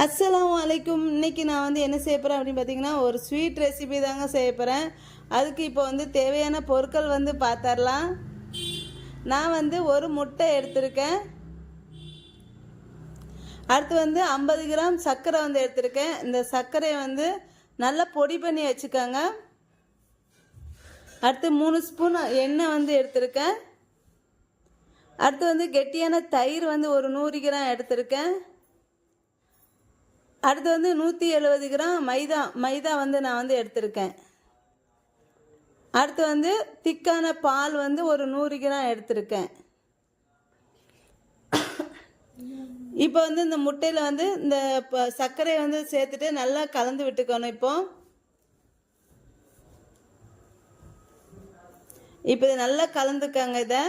அஸ்ஸலாமு அலைக்கும். இன்றைக்கி நான் வந்து என்ன செய்ய போகிறேன் அப்படின்னு பார்த்தீங்கன்னா, ஒரு ஸ்வீட் ரெசிபி தாங்க செய்ய போகிறேன். அதுக்கு இப்போ வந்து தேவையான பொருட்கள் வந்து பார்த்துடலாம். நான் வந்து ஒரு முட்டை எடுத்திருக்கேன். அடுத்து வந்து 50 கிராம் சர்க்கரை வந்து எடுத்திருக்கேன். இந்த சர்க்கரையை வந்து நல்லா பொடி பண்ணி வச்சுக்கோங்க. அடுத்து 3 ஸ்பூன் எண்ணெய் வந்து எடுத்திருக்கேன். அடுத்து வந்து கெட்டியான தயிர் வந்து ஒரு 100 கிராம் எடுத்திருக்கேன். அடுத்து வந்து 170 கிராம் மைதா வந்து நான் வந்து எடுத்திருக்கேன். அடுத்து வந்து திக்கான பால் வந்து ஒரு 100 கிராம் எடுத்திருக்கேன். இப்போ வந்து இந்த முட்டையில் வந்து இந்த சர்க்கரையை வந்து சேர்த்துட்டு நல்லா கலந்து விட்டுக்கணும். இப்போ இது நல்லா கலந்துக்கங்க. இதை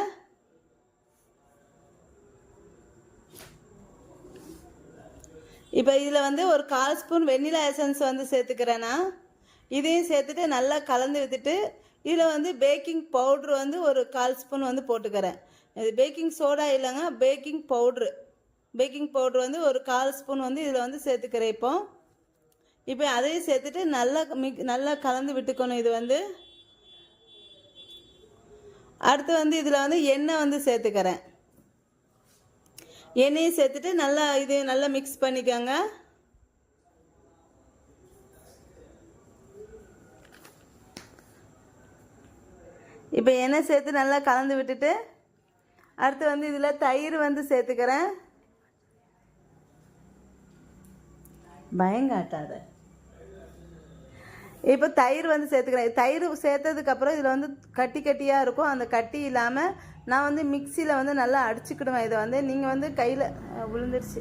இப்போ இதில் வந்து ஒரு 1/4 ஸ்பூன் வெண்ணிலா எசன்ஸ் வந்து சேர்த்துக்கிறேன்னா, இதையும் சேர்த்துட்டு நல்லா கலந்து விட்டுட்டு இதில் வந்து பேக்கிங் பவுட்ரு வந்து ஒரு 1/4 ஸ்பூன் வந்து போட்டுக்கிறேன். இது பேக்கிங் சோடா இல்லைங்க, பேக்கிங் பவுட்ரு வந்து ஒரு 1/4 ஸ்பூன் வந்து இதில் வந்து சேர்த்துக்கிறேன். இப்போ அதையும் சேர்த்துட்டு நல்லா கலந்து விட்டுக்கணும். இது வந்து அடுத்து வந்து இதில் வந்து எண்ணெய் வந்து சேர்த்துக்கிறேன். எண்ணெயும் சேர்த்துட்டு நல்லா மிக்ஸ் பண்ணிக்கோங்க. இப்போ எண்ணெய் சேர்த்து நல்லா கலந்து விட்டுட்டு அடுத்து வந்து இதில் தயிர் வந்து சேர்த்துக்கிறேன். பயங்காட்டாத. இப்போ தயிர் வந்து சேர்த்துக்கிறேன். தயிர் சேர்த்ததுக்கப்புறம் இதில் வந்து கட்டியாக இருக்கும். அந்த கட்டி இல்லாமல் நான் வந்து மிக்சியில் வந்து நல்லா அடிச்சுக்கிடுவேன். இதை வந்து நீங்கள் வந்து கையில் விழுந்துருச்சு.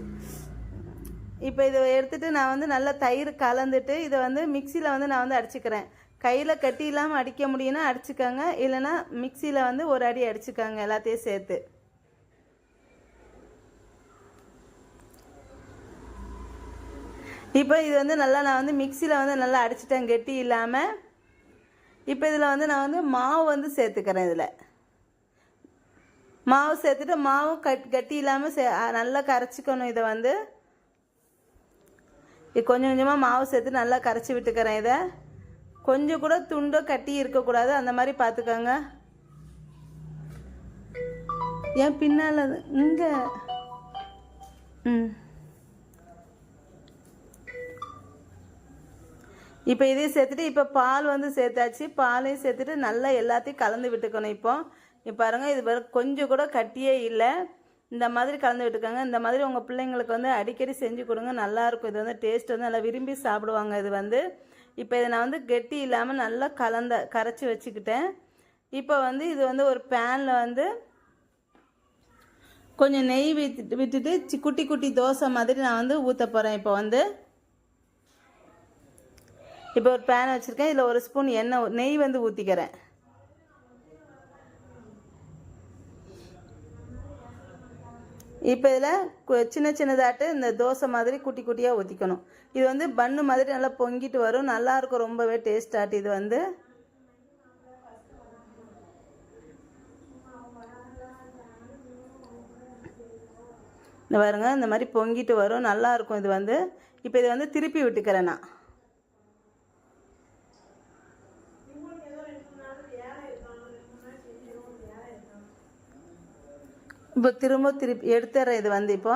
இப்போ இதை எடுத்துகிட்டு நான் வந்து நல்லா தயிர் கலந்துட்டு இதை வந்து மிக்சியில் வந்து நான் வந்து அடிச்சுக்கிறேன். கையில் கட்டி இல்லாமல் அடிக்க முடியும்னா அடிச்சுக்கோங்க, இல்லைன்னா மிக்சியில் வந்து ஒரு அடி அடிச்சுக்கோங்க எல்லாத்தையும் சேர்த்து. இப்போ இது வந்து நான் வந்து மிக்சியில் வந்து நல்லா அடிச்சிட்டேன் கெட்டி இல்லாமல். இப்போ இதில் வந்து நான் வந்து மாவு வந்து சேர்த்துக்கிறேன். இதில் மாவு சேர்த்துட்டு மாவும் கட்டி இல்லாமல் நல்லா கரைச்சிக்கணும். இதை வந்து கொஞ்சம் கொஞ்சமாக மாவு சேர்த்து நல்லா கரைச்சி விட்டுக்கிறேன். இதை கொஞ்சம் கூட துண்டோ கட்டி இருக்கக்கூடாது, அந்த மாதிரி பார்த்துக்கோங்க. ஏன் பின்னால் இங்கே இப்போ இதையும் சேர்த்துட்டு இப்போ பால் வந்து சேர்த்தாச்சு. பாலையும் சேர்த்துட்டு நல்லா எல்லாத்தையும் கலந்து விட்டுக்கணும். இப்போ பாருங்கள், இது கொஞ்சம் கூட கட்டியே இல்லை. இந்த மாதிரி கலந்து விட்டுக்கோங்க. இந்த மாதிரி உங்கள் பிள்ளைங்களுக்கு வந்து அடிக்கடி செஞ்சு கொடுங்க, நல்லாயிருக்கும். இது வந்து டேஸ்ட் வந்து நல்லா விரும்பி சாப்பிடுவாங்க. இது வந்து இப்போ இதை நான் வந்து கெட்டி இல்லாமல் நல்லா கரைச்சி வச்சுக்கிட்டேன். இப்போ வந்து இது வந்து ஒரு பேனில் வந்து கொஞ்சம் நெய் விட்டுட்டு குட்டி குட்டி தோசை மாதிரி நான் வந்து ஊற்ற போகிறேன். இப்போ ஒரு பேன் வச்சுருக்கேன். இதில் ஒரு ஸ்பூன் நெய் வந்து ஊற்றிக்கிறேன். இப்போ இதில் சின்னதாட்டு இந்த தோசை மாதிரி குட்டி குட்டியாக ஊற்றிக்கணும். இது வந்து பன்னு மாதிரி நல்லா பொங்கிட்டு வரும், நல்லாயிருக்கும், ரொம்பவே டேஸ்டாட்டு. இது வந்து இந்த பாருங்க, இந்த மாதிரி பொங்கிட்டு வரும், நல்லாயிருக்கும். இது வந்து இப்போ இதை வந்து திருப்பி விட்டுக்கிறேன் நான். இப்போ திருப்பி எடுத்துடுறேன். இது வந்து இப்போ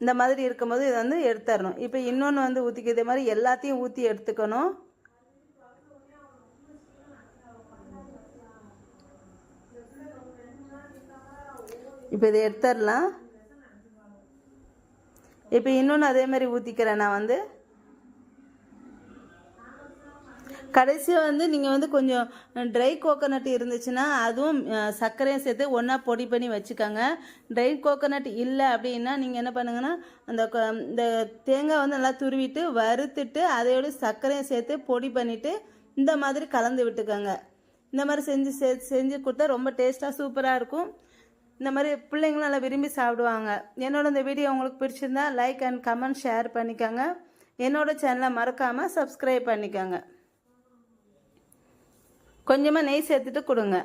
இந்த மாதிரி இருக்கும்போது இதை வந்து எடுத்துடணும். இப்போ இன்னொன்று வந்து ஊற்றிக்க, இதே மாதிரி எல்லாத்தையும் ஊற்றி எடுத்துக்கணும். இப்போ இதை எடுத்துடலாம். இப்போ இன்னொன்று அதே மாதிரி ஊற்றிக்கிறேன் நான் வந்து. கடைசியாக வந்து நீங்கள் வந்து கொஞ்சம் ட்ரை கோகோனட் இருந்துச்சுன்னா அதுவும் சர்க்கரையும் சேர்த்து ஒன்றா பொடி பண்ணி வச்சுக்கோங்க. ட்ரை கோகோனட் இல்லை அப்படின்னா நீங்கள் என்ன பண்ணுங்கன்னா, இந்த தேங்காய் வந்து நல்லா துருவிட்டு வறுத்துட்டு அதையோட சர்க்கரையும் சேர்த்து பொடி பண்ணிவிட்டு இந்த மாதிரி கலந்து விட்டுக்கோங்க. இந்த மாதிரி செஞ்சு கொடுத்தா ரொம்ப டேஸ்ட்டாக சூப்பராக இருக்கும். இந்த மாதிரி பிள்ளைங்களும் நல்லா விரும்பி சாப்பிடுவாங்க. என்னோட இந்த வீடியோ உங்களுக்கு பிடிச்சிருந்தா லைக் அண்ட் கமெண்ட் ஷேர் பண்ணிக்கோங்க. என்னோட சேனலை மறக்காமல் சப்ஸ்கிரைப் பண்ணிக்கோங்க. கொஞ்சமாக நெய் சேர்த்துட்டு கொடுங்க.